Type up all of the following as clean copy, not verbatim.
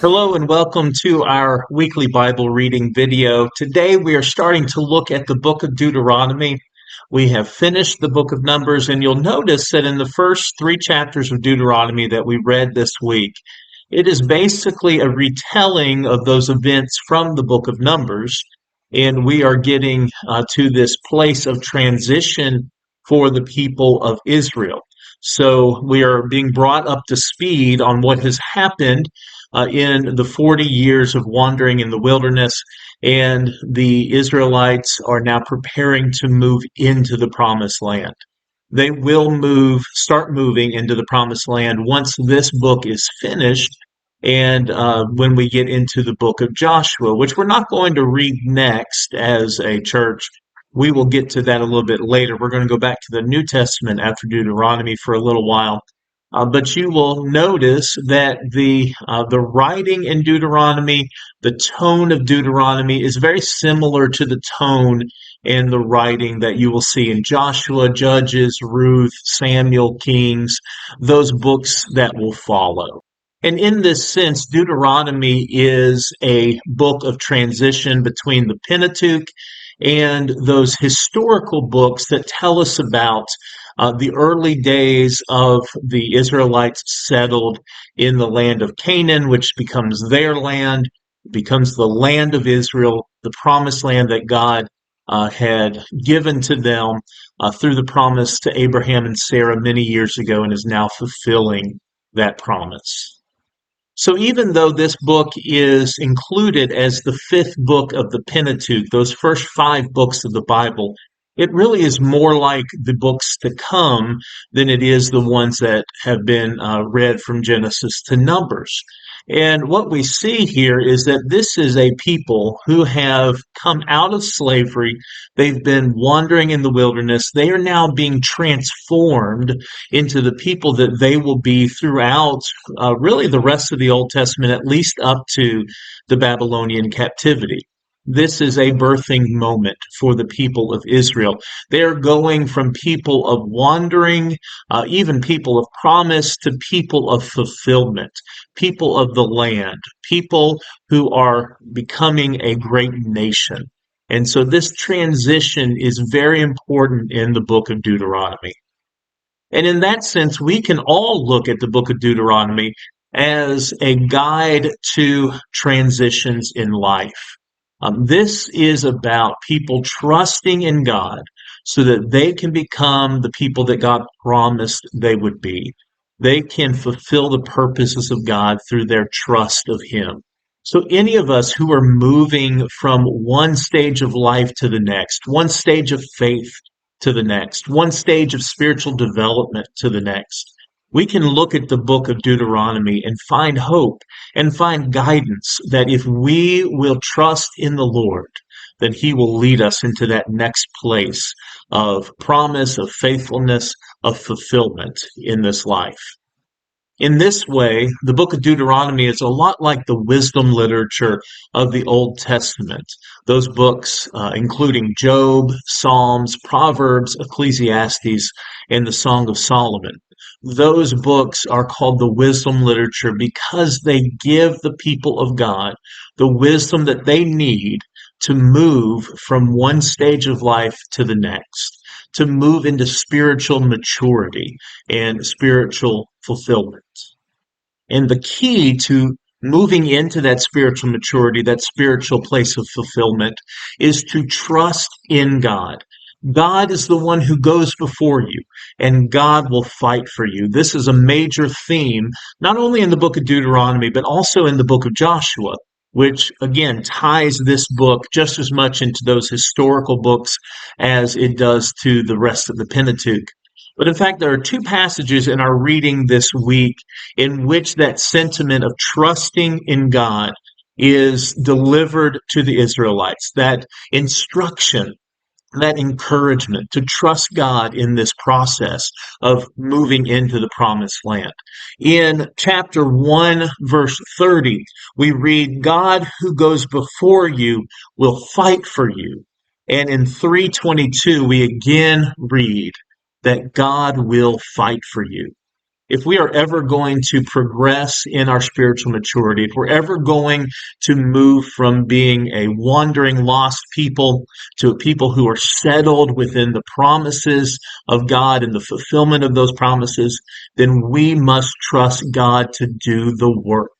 Hello and welcome to our weekly Bible reading video. Today we are starting to look at the book of Deuteronomy. We have finished the book of Numbers, and you'll notice that in the first three chapters of Deuteronomy that we read this week, it is basically a retelling of those events from the book of Numbers, and we are getting to this place of transition for the people of Israel. So we are being brought up to speed on what has happened in the 40 years of wandering in the wilderness, and the Israelites are now preparing to move into the promised land. They will start moving into the promised land once this book is finished, and when we get into the book of Joshua, which we're not going to read next as a church. We will get to that a little bit later. We're going to go back to the New Testament after Deuteronomy for a little while. But you will notice that the writing in Deuteronomy, the tone of Deuteronomy is very similar to the tone and the writing that you will see in Joshua, Judges, Ruth, Samuel, Kings, those books that will follow. And in this sense, Deuteronomy is a book of transition between the Pentateuch and those historical books that tell us about the early days of the Israelites settled in the land of Canaan, which becomes their land, becomes the land of Israel, the promised land that God had given to them through the promise to Abraham and Sarah many years ago, and is now fulfilling that promise. So even though this book is included as the fifth book of the Pentateuch, those first five books of the Bible, it really is more like the books to come than it is the ones that have been read from Genesis to Numbers. And what we see here is that this is a people who have come out of slavery. They've been wandering in the wilderness. They are now being transformed into the people that they will be throughout really the rest of the Old Testament, at least up to the Babylonian captivity. This is a birthing moment for the people of Israel. They're going from people of wandering, even people of promise, to people of fulfillment, people of the land, people who are becoming a great nation. And so this transition is very important in the book of Deuteronomy. And in that sense, we can all look at the book of Deuteronomy as a guide to transitions in life. This is about people trusting in God so that they can become the people that God promised they would be. They can fulfill the purposes of God through their trust of Him. So, any of us who are moving from one stage of life to the next, one stage of faith to the next, one stage of spiritual development to the next, we can look at the book of Deuteronomy and find hope and find guidance that if we will trust in the Lord, then He will lead us into that next place of promise, of faithfulness, of fulfillment in this life. In this way, the book of Deuteronomy is a lot like the wisdom literature of the Old Testament. Those books, including Job, Psalms, Proverbs, Ecclesiastes, and the Song of Solomon. Those books are called the wisdom literature because they give the people of God the wisdom that they need to move from one stage of life to the next, to move into spiritual maturity and spiritual fulfillment. And the key to moving into that spiritual maturity, that spiritual place of fulfillment, is to trust in God. God is the one who goes before you, and God will fight for you. This is a major theme, not only in the book of Deuteronomy, but also in the book of Joshua, which again ties this book just as much into those historical books as it does to the rest of the Pentateuch. But in fact, there are two passages in our reading this week in which that sentiment of trusting in God is delivered to the Israelites, that instruction, that encouragement to trust God in this process of moving into the promised land. In chapter 1, verse 30, we read, God who goes before you will fight for you. And in 3:22, we again read that God will fight for you. If we are ever going to progress in our spiritual maturity, if we're ever going to move from being a wandering lost people to a people who are settled within the promises of God and the fulfillment of those promises, then we must trust God to do the work.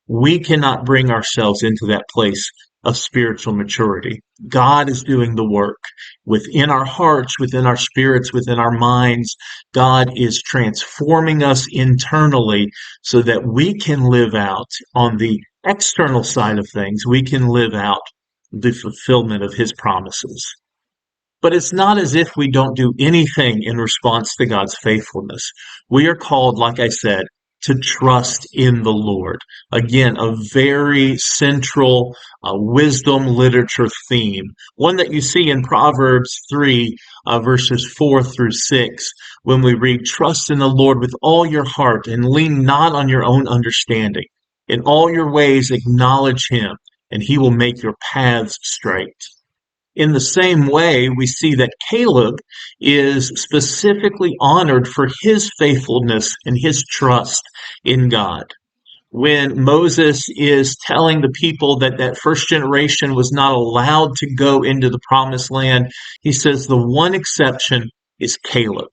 We cannot bring ourselves into that place of spiritual maturity. God is doing the work within our hearts, within our spirits, within our minds. God is transforming us internally so that we can live out on the external side of things. We can live out the fulfillment of his promises. But it's not as if we don't do anything in response to God's faithfulness. We are called, like I said, to trust in the Lord. Again, a very central wisdom literature theme, one that you see in Proverbs 3, verses 4 through 6, when we read, "Trust in the Lord with all your heart and lean not on your own understanding. In all your ways acknowledge him, and he will make your paths straight." In the same way, we see that Caleb is specifically honored for his faithfulness and his trust in God. When Moses is telling the people that that first generation was not allowed to go into the promised land, he says the one exception is Caleb.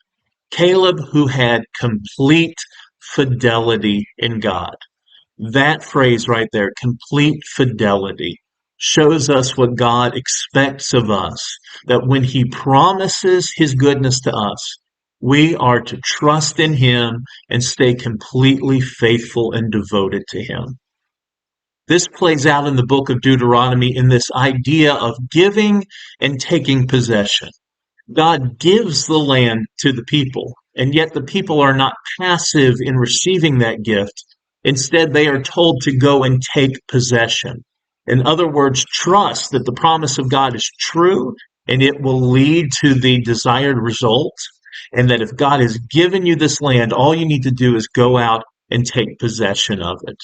Caleb, who had complete fidelity in God. That phrase right there, complete fidelity, shows us what God expects of us, that when he promises his goodness to us, we are to trust in him and stay completely faithful and devoted to him. This plays out in the book of Deuteronomy in this idea of giving and taking possession. God gives the land to the people, and yet the people are not passive in receiving that gift. Instead, they are told to go and take possession. In other words, trust that the promise of God is true and it will lead to the desired result. And that if God has given you this land, all you need to do is go out and take possession of it.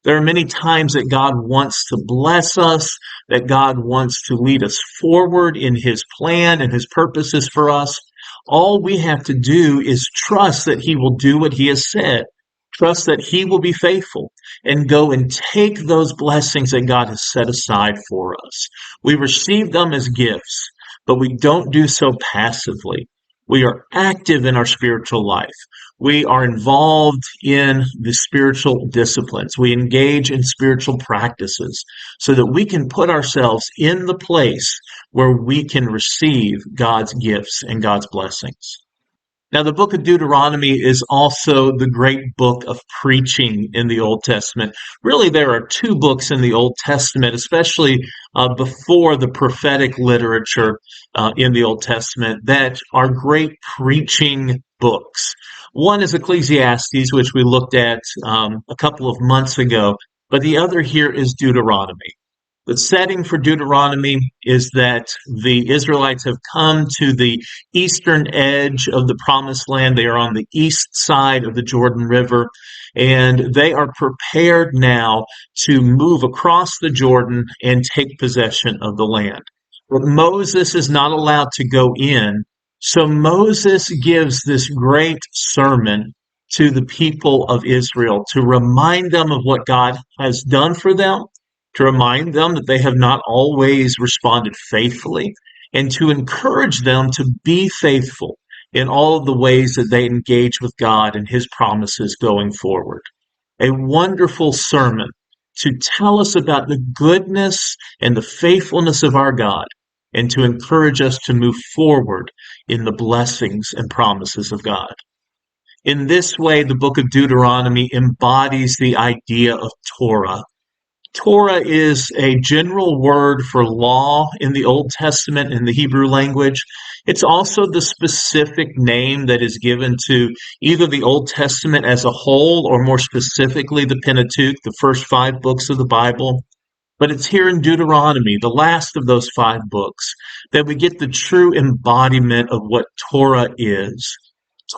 There are many times that God wants to bless us, that God wants to lead us forward in his plan and his purposes for us. All we have to do is trust that he will do what he has said. Trust that he will be faithful and go and take those blessings that God has set aside for us. We receive them as gifts, but we don't do so passively. We are active in our spiritual life. We are involved in the spiritual disciplines. We engage in spiritual practices so that we can put ourselves in the place where we can receive God's gifts and God's blessings. Now, the book of Deuteronomy is also the great book of preaching in the Old Testament. Really, there are two books in the Old Testament, especially before the prophetic literature in the Old Testament, that are great preaching books. One is Ecclesiastes, which we looked at a couple of months ago, but the other here is Deuteronomy. The setting for Deuteronomy is that the Israelites have come to the eastern edge of the promised land. They are on the east side of the Jordan River, and they are prepared now to move across the Jordan and take possession of the land. But Moses is not allowed to go in, so Moses gives this great sermon to the people of Israel to remind them of what God has done for them, to remind them that they have not always responded faithfully, and to encourage them to be faithful in all of the ways that they engage with God and his promises going forward. A wonderful sermon to tell us about the goodness and the faithfulness of our God, and to encourage us to move forward in the blessings and promises of God. In this way, the book of Deuteronomy embodies the idea of Torah. Torah is a general word for law in the Old Testament in the Hebrew language. It's also the specific name that is given to either the Old Testament as a whole or more specifically the Pentateuch, the first 5 books of the Bible. But it's here in Deuteronomy, the last of those 5 books, that we get the true embodiment of what Torah is.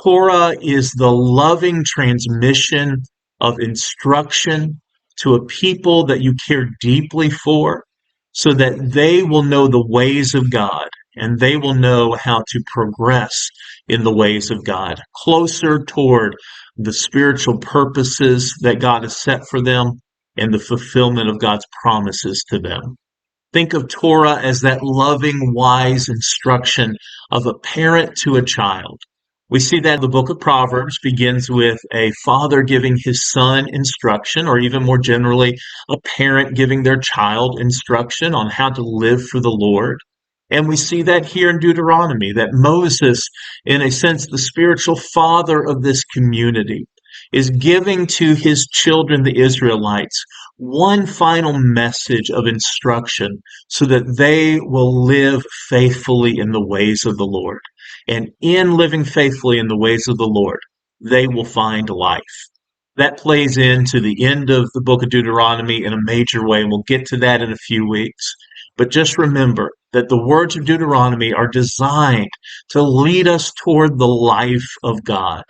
Torah is the loving transmission of instruction to a people that you care deeply for, so that they will know the ways of God and they will know how to progress in the ways of God, closer toward the spiritual purposes that God has set for them and the fulfillment of God's promises to them. Think of Torah as that loving, wise instruction of a parent to a child. We see that the book of Proverbs begins with a father giving his son instruction, or even more generally, a parent giving their child instruction on how to live for the Lord. And we see that here in Deuteronomy, that Moses, in a sense, the spiritual father of this community, is giving to his children, the Israelites, one final message of instruction so that they will live faithfully in the ways of the Lord. And in living faithfully in the ways of the Lord, they will find life. That plays into the end of the book of Deuteronomy in a major way. We'll get to that in a few weeks. But just remember that the words of Deuteronomy are designed to lead us toward the life of God.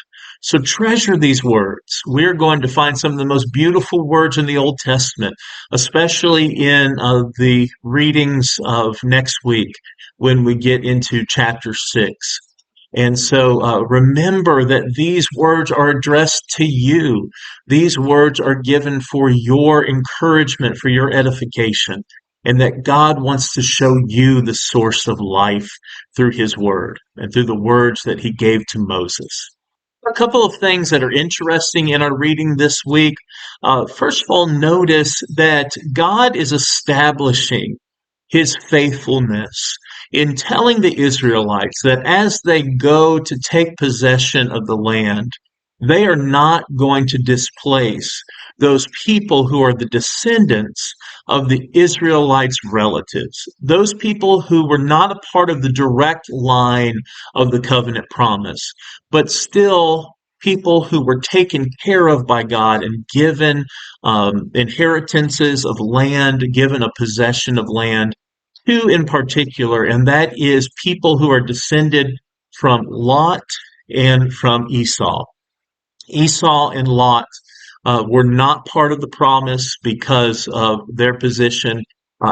So treasure these words. We're going to find some of the most beautiful words in the Old Testament, especially in the readings of next week when we get into chapter 6. And so remember that these words are addressed to you. These words are given for your encouragement, for your edification, and that God wants to show you the source of life through his word and through the words that he gave to Moses. A couple of things that are interesting in our reading this week. First of all, notice that God is establishing his faithfulness in telling the Israelites that as they go to take possession of the land, they are not going to displace those people who are the descendants of the Israelites' relatives, those people who were not a part of the direct line of the covenant promise, but still people who were taken care of by God and given inheritances of land, given a possession of land, two in particular, and that is people who are descended from Lot and from Esau. Esau and Lot were not part of the promise because of their position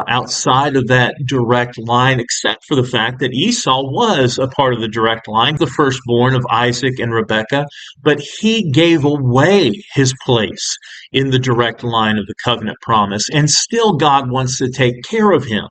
outside of that direct line, except for the fact that Esau was a part of the direct line, the firstborn of Isaac and Rebekah, but he gave away his place in the direct line of the covenant promise, and still God wants to take care of him.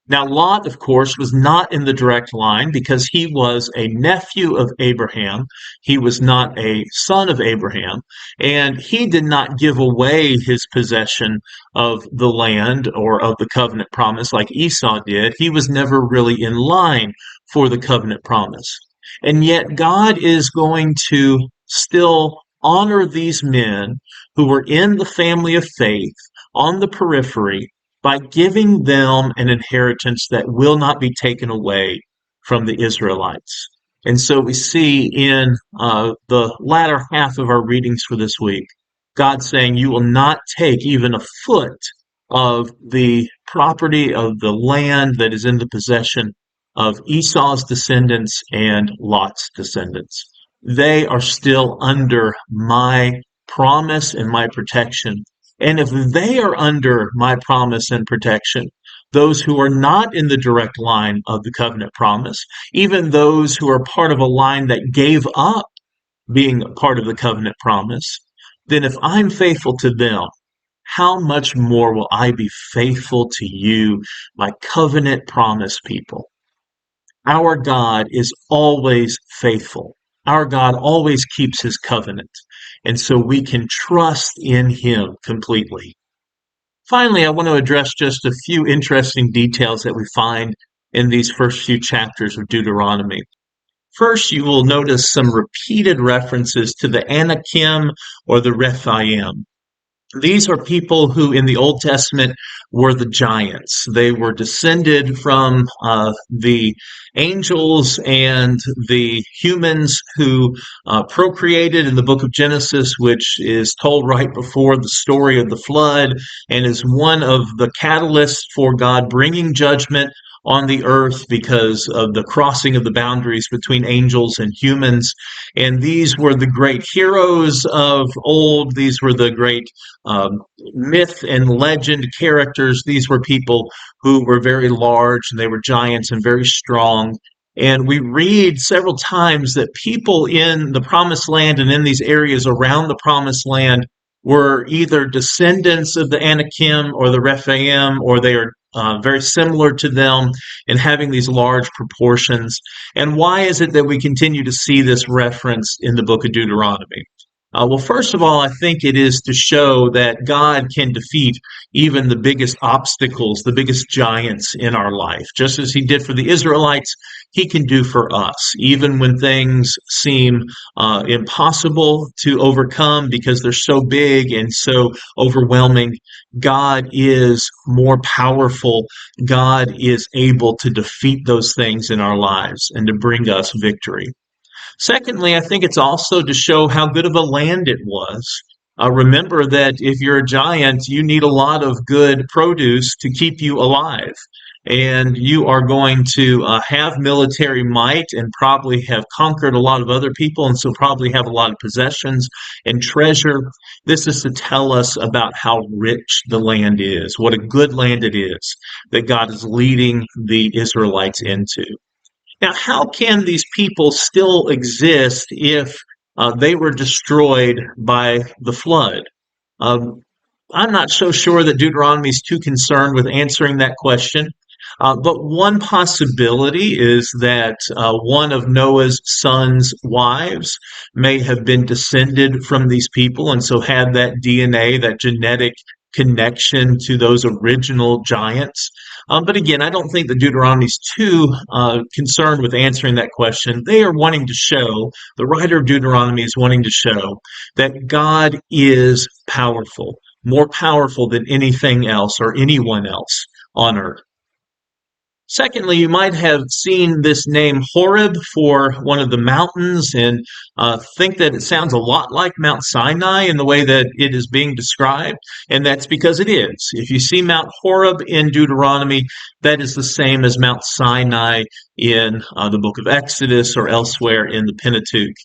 Now, Lot, of course, was not in the direct line because he was a nephew of Abraham. He was not a son of Abraham, and he did not give away his possession of the land or of the covenant promise like Esau did. He was never really in line for the covenant promise. And yet, God is going to still honor these men who were in the family of faith on the periphery by giving them an inheritance that will not be taken away from the Israelites. And so we see in the latter half of our readings for this week, God saying, you will not take even a foot of the property of the land that is in the possession of Esau's descendants and Lot's descendants. They are still under my promise and my protection. And if they are under my promise and protection, those who are not in the direct line of the covenant promise, even those who are part of a line that gave up being part of the covenant promise, then if I'm faithful to them, how much more will I be faithful to you, my covenant promise people? Our God is always faithful. Our God always keeps his covenant. And so we can trust in him completely. Finally, I want to address just a few interesting details that we find in these first few chapters of Deuteronomy. First, you will notice some repeated references to the Anakim or the Rephaim. These are people who in the Old Testament were the giants. They were descended from the angels and the humans who procreated in the book of Genesis, which is told right before the story of the flood and is one of the catalysts for God bringing judgment on the earth because of the crossing of the boundaries between angels and humans. And these were the great heroes of old. These were the great myth and legend characters. These were people who were very large, and they were giants and very strong. And we read several times that people in the promised land and in these areas around the promised land were either descendants of the Anakim or the Rephaim, or they are very similar to them in having these large proportions. And why is it that we continue to see this reference in the book of Deuteronomy? Well, first of all, I think it is to show that God can defeat even the biggest obstacles, the biggest giants in our life. Just as he did for the Israelites, he can do for us, even when things seem impossible to overcome because they're so big and so overwhelming. God is more powerful. God is able to defeat those things in our lives and to bring us victory. Secondly, I think it's also to show how good of a land it was. Remember that if you're a giant, you need a lot of good produce to keep you alive. And you are going to have military might and probably have conquered a lot of other people, and so probably have a lot of possessions and treasure. This is to tell us about how rich the land is, what a good land it is that God is leading the Israelites into. Now, how can these people still exist if they were destroyed by the flood? Um, I'm not so sure that Deuteronomy is too concerned with answering that question. But one possibility is that one of Noah's son's wives may have been descended from these people and so had that DNA, that genetic connection to those original giants. But again, I don't think that Deuteronomy is too concerned with answering that question. They are wanting to show, the writer of Deuteronomy is wanting to show that God is powerful, more powerful than anything else or anyone else on earth. Secondly, you might have seen this name Horeb for one of the mountains and think that it sounds a lot like Mount Sinai in the way that it is being described, and that's because it is. If you see Mount Horeb in Deuteronomy, that is the same as Mount Sinai in the book of Exodus or elsewhere in the Pentateuch.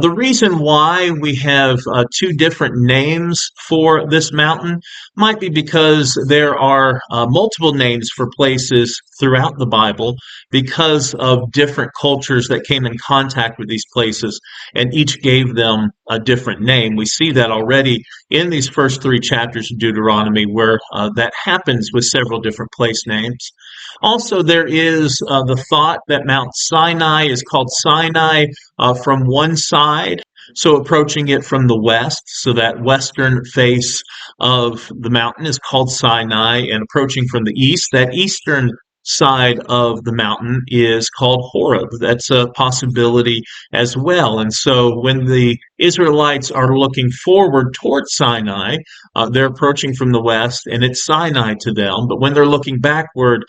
The reason why we have two different names for this mountain might be because there are multiple names for places throughout the Bible because of different cultures that came in contact with these places, and each gave them a different name. We see that already in these first three chapters of Deuteronomy, where that happens with several different place names. Also, there is the thought that Mount Sinai is called Sinai from one side, so approaching it from the west, so that western face of the mountain is called Sinai, and approaching from the east, that eastern side of the mountain is called Horeb. That's a possibility as well. And so when the Israelites are looking forward towards Sinai, they're approaching from the west, and it's Sinai to them. But when they're looking backward,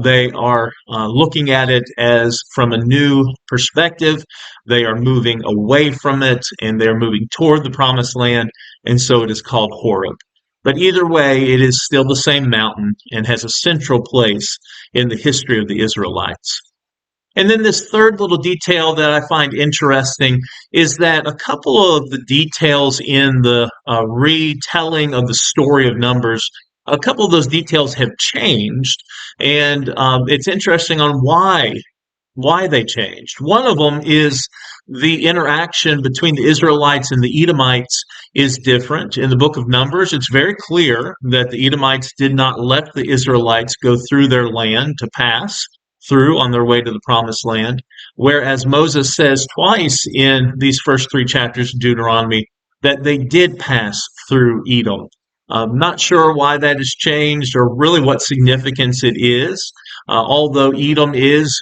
they are looking at it as from a new perspective. They are moving away from it, and they're moving toward the promised land, and so it is called Horeb. But either way, it is still the same mountain and has a central place in the history of the Israelites. And then this third little detail that I find interesting is that a couple of the details in the retelling of the story of Numbers, a couple of those details have changed, and it's interesting on why they changed. One of them is the interaction between the Israelites and the Edomites is different. In the book of Numbers, it's very clear that the Edomites did not let the Israelites go through their land to pass through on their way to the promised land, whereas Moses says twice in these first three chapters of Deuteronomy that they did pass through Edom. I'm not sure why that has changed or really what significance it is, although Edom is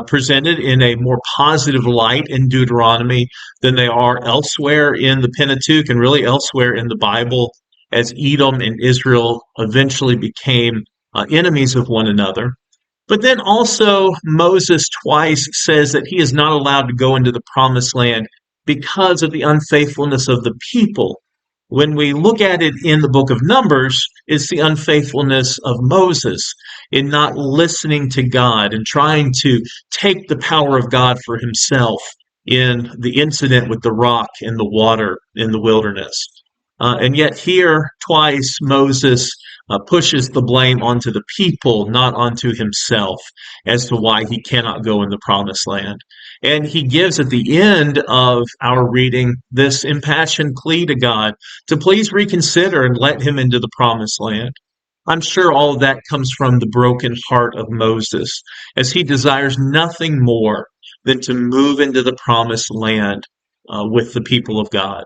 presented in a more positive light in Deuteronomy than they are elsewhere in the Pentateuch and really elsewhere in the Bible, as Edom and Israel eventually became enemies of one another. But then also Moses twice says that he is not allowed to go into the promised land because of the unfaithfulness of the people When we look at it in the book of Numbers, it's the unfaithfulness of Moses in not listening to God and trying to take the power of God for himself in the incident with the rock and the water in the wilderness. And yet, here, twice, Moses pushes the blame onto the people, not onto himself, as to why he cannot go in the promised land. And he gives at the end of our reading this impassioned plea to God to please reconsider and let him into the promised land. I'm sure all of that comes from the broken heart of Moses, as he desires nothing more than to move into the promised land with the people of God.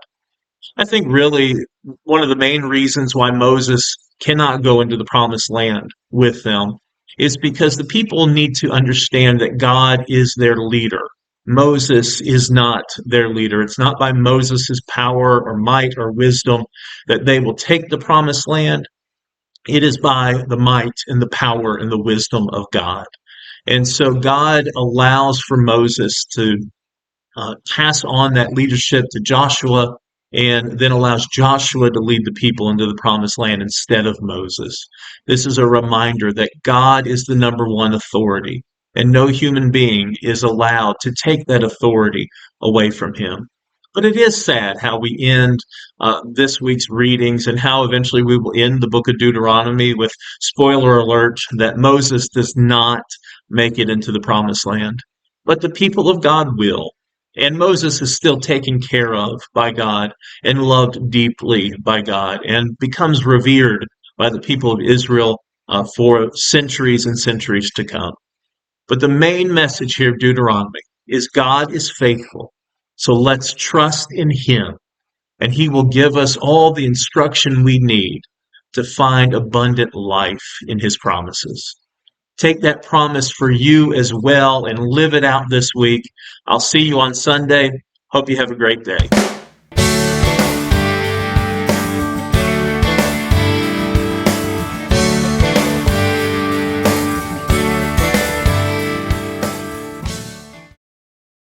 I think really one of the main reasons why Moses cannot go into the promised land with them is because the people need to understand that God is their leader. Moses is not their leader. It's not by Moses' power or might or wisdom that they will take the promised land. It is by the might and the power and the wisdom of God. And so God allows for Moses to pass on that leadership to Joshua and then allows Joshua to lead the people into the promised land instead of Moses. This is a reminder that God is the number one authority, and no human being is allowed to take that authority away from him. But it is sad how we end this week's readings and how eventually we will end the book of Deuteronomy with, spoiler alert, that Moses does not make it into the promised land. But the people of God will. And Moses is still taken care of by God and loved deeply by God and becomes revered by the people of Israel for centuries and centuries to come. But the main message here of Deuteronomy is God is faithful. So let's trust in him, and he will give us all the instruction we need to find abundant life in his promises. Take that promise for you as well and live it out this week. I'll see you on Sunday. Hope you have a great day.